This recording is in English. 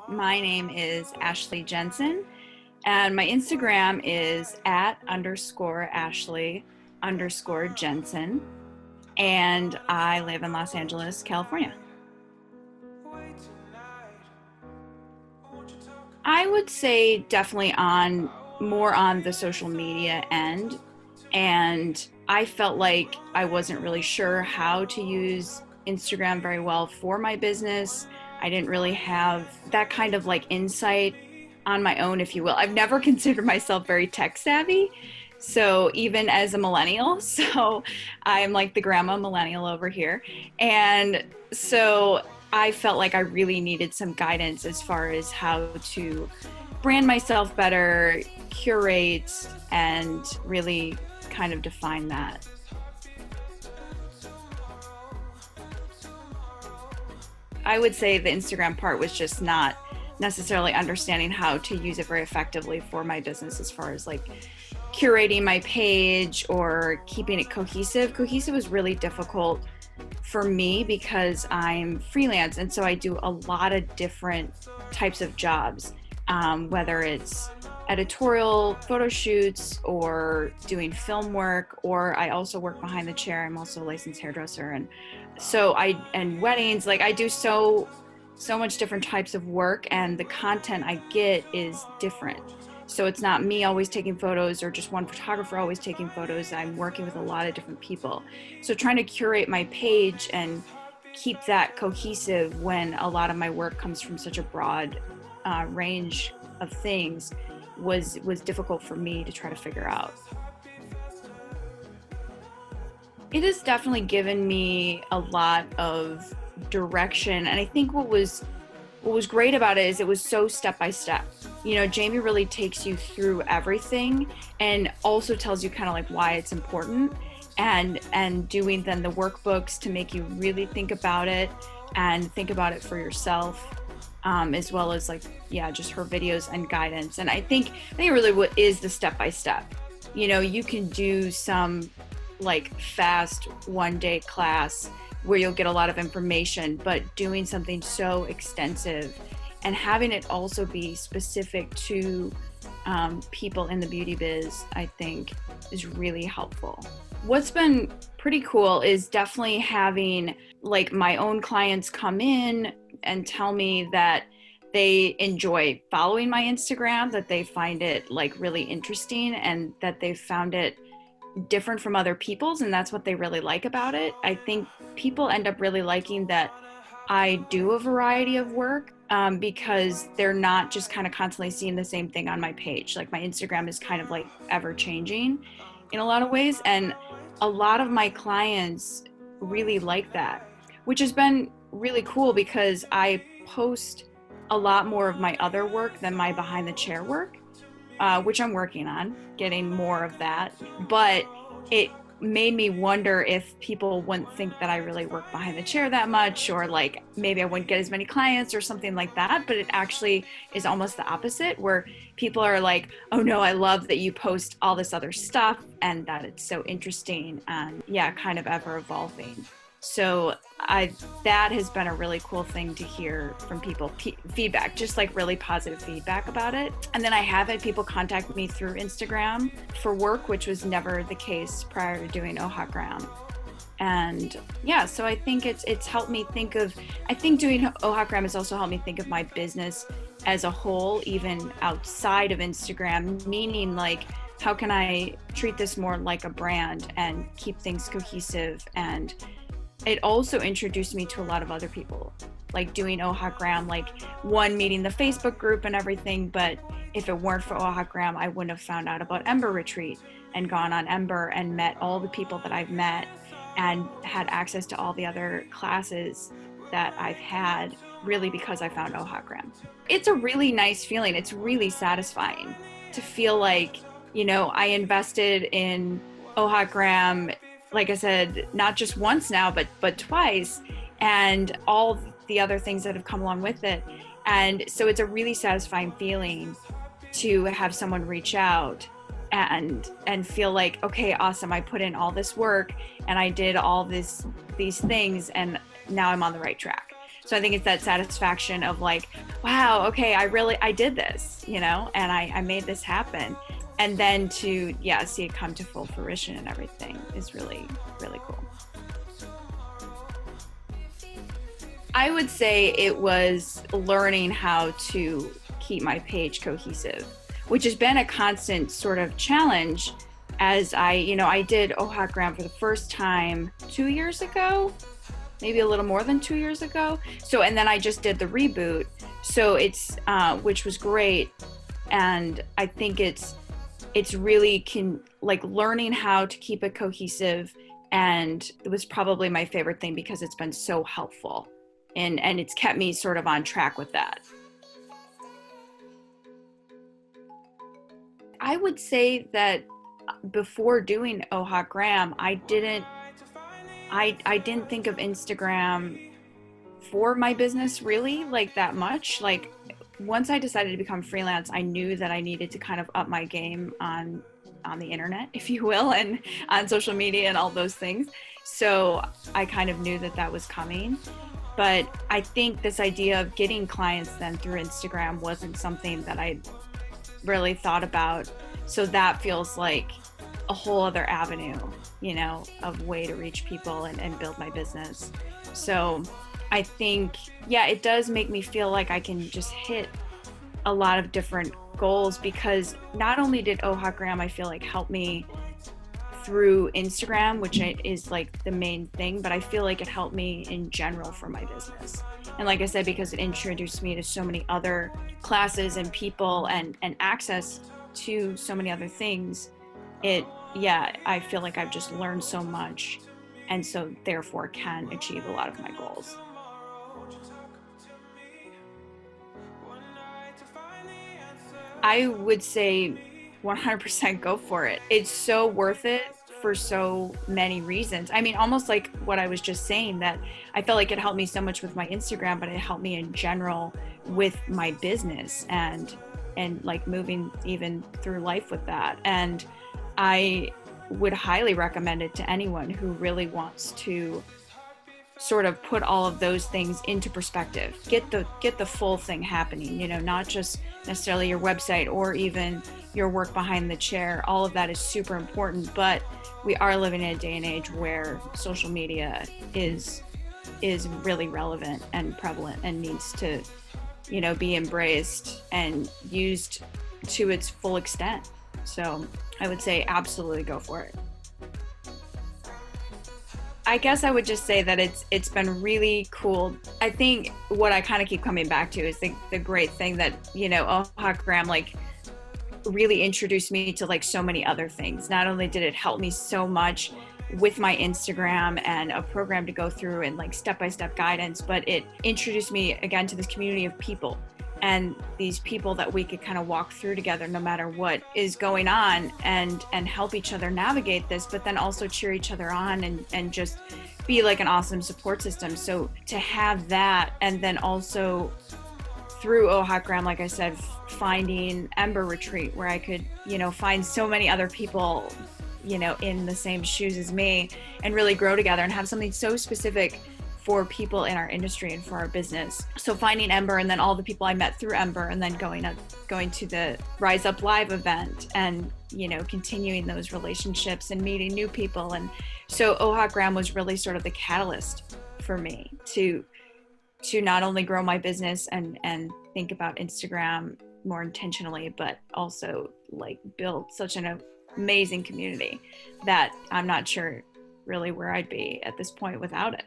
My name is Ashley Jensen, and my Instagram is @_Ashley_Jensen, and I live in Los Angeles, California. I would say definitely on more on the social media end, and I felt like I wasn't really sure how to use Instagram very well for my business. I didn't really have that kind of like insight on my own, if you will. I've never considered myself very tech savvy. So even as a millennial, so I'm like the grandma millennial over here. And so I felt like I really needed some guidance as far as how to brand myself better, curate, and really kind of define that. I would say the Instagram part was just not necessarily understanding how to use it very effectively for my business as far as like curating my page or keeping it cohesive. Cohesive was really difficult for me because I'm freelance, and so I do a lot of different types of jobs, whether it's editorial photo shoots or doing film work, or I also work behind the chair. I'm also a licensed hairdresser, and and weddings. Like I do so much different types of work, and the content I get is different. So it's not me always taking photos or just one photographer always taking photos. I'm working with a lot of different people. So trying to curate my page and keep that cohesive when a lot of my work comes from such a broad range of things was difficult for me to try to figure out. It has definitely given me a lot of direction, and I think what was great about it is it was so step by step. You know, Jamie really takes you through everything and also tells you kind of like why it's important, and doing then the workbooks to make you really think about it and think about it for yourself, as well as like, yeah, just her videos and guidance. And I think really what is the step by step. You know, you can do some like fast 1 day class where you'll get a lot of information, but doing something so extensive and having it also be specific to people in the beauty biz, I think is really helpful. What's been pretty cool is definitely having like my own clients come in and tell me that they enjoy following my Instagram, that they find it like really interesting, and that they found it different from other people's, and that's what they really like about it. I think people end up really liking that I do a variety of work, because they're not just kind of constantly seeing the same thing on my page. Like my Instagram is kind of like ever changing in a lot of ways, and a lot of my clients really like that, which has been really cool because I post a lot more of my other work than my behind the chair work, which I'm working on getting more of that. But it made me wonder if people wouldn't think that I really work behind the chair that much, or like maybe I wouldn't get as many clients or something like that. But it actually is almost the opposite, where people are like, oh no, I love that you post all this other stuff and that it's so interesting and, yeah, kind of ever evolving. So I that has been a really cool thing to hear from people, feedback, just like really positive feedback about it. And then I have had people contact me through Instagram for work, which was never the case prior to doing Ohagram. And yeah, so I think it's helped me think of, I think doing Ohagram has also helped me think of my business as a whole, even outside of Instagram, meaning like, how can I treat this more like a brand and keep things cohesive? And it also introduced me to a lot of other people, like doing Ohagram, like one, meeting the Facebook group and everything. But if it weren't for Ohagram, I wouldn't have found out about Ember Retreat and gone on Ember and met all the people that I've met and had access to all the other classes that I've had, really because I found Ohagram. It's a really nice feeling. It's really satisfying to feel like, you know, I invested in Ohagram, like I said, not just once now, but twice, and all the other things that have come along with it. And so it's a really satisfying feeling to have someone reach out and feel like, okay, awesome, I put in all this work and I did all these things, and now I'm on the right track. So I think it's that satisfaction of like, wow, okay, I did this, you know, and I made this happen. And then to, yeah, see it come to full fruition and everything is really, really cool. I would say it was learning how to keep my page cohesive, which has been a constant sort of challenge as I did OHOT Graham for the first time 2 years ago, maybe a little more than 2 years ago. So, and then I just did the reboot. So which was great. And I think it's really like learning how to keep it cohesive. And it was probably my favorite thing because it's been so helpful. And it's kept me sort of on track with that. I would say that before doing OHOT Graham, I didn't think of Instagram for my business really like that much. Like once I decided to become freelance, I knew that I needed to kind of up my game on the internet, if you will, and on social media and all those things. So I kind of knew that that was coming. But I think this idea of getting clients then through Instagram wasn't something that I really thought about. So that feels like a whole other avenue, you know, of way to reach people and build my business. So I think, yeah, it does make me feel like I can just hit a lot of different goals, because not only did OHOT Graham, I feel like, help me through Instagram, which is like the main thing, but I feel like it helped me in general for my business. And like I said, because it introduced me to so many other classes and people and access to so many other things, I feel like I've just learned so much, and so therefore can achieve a lot of my goals. I would say 100% go for it. It's so worth it for so many reasons. I mean, almost like what I was just saying, that I felt like it helped me so much with my Instagram, but it helped me in general with my business and like moving even through life with that. And I would highly recommend it to anyone who really wants to sort of put all of those things into perspective, get the full thing happening, you know, not just necessarily your website or even your work behind the chair. All of that is super important, but we are living in a day and age where social media is really relevant and prevalent and needs to, you know, be embraced and used to its full extent. So I would say absolutely go for it. I guess I would just say that it's been really cool. I think what I kind of keep coming back to is the great thing that, you know, OHOT Graham like really introduced me to like so many other things. Not only did it help me so much with my Instagram and a program to go through and like step-by-step guidance, but it introduced me again to this community of people, and these people that we could kind of walk through together no matter what is going on, and help each other navigate this, but then also cheer each other on and just be like an awesome support system. So to have that, and then also through OHOT Graham, like I said, finding Ember Retreat, where I could, you know, find so many other people, you know, in the same shoes as me, and really grow together and have something so specific for people in our industry and for our business. So finding Ember, and then all the people I met through Ember, and then going to the Rise Up Live event, and, you know, continuing those relationships and meeting new people. And so OHOT Graham was really sort of the catalyst for me to not only grow my business and think about Instagram more intentionally, but also like build such an amazing community that I'm not sure really where I'd be at this point without it.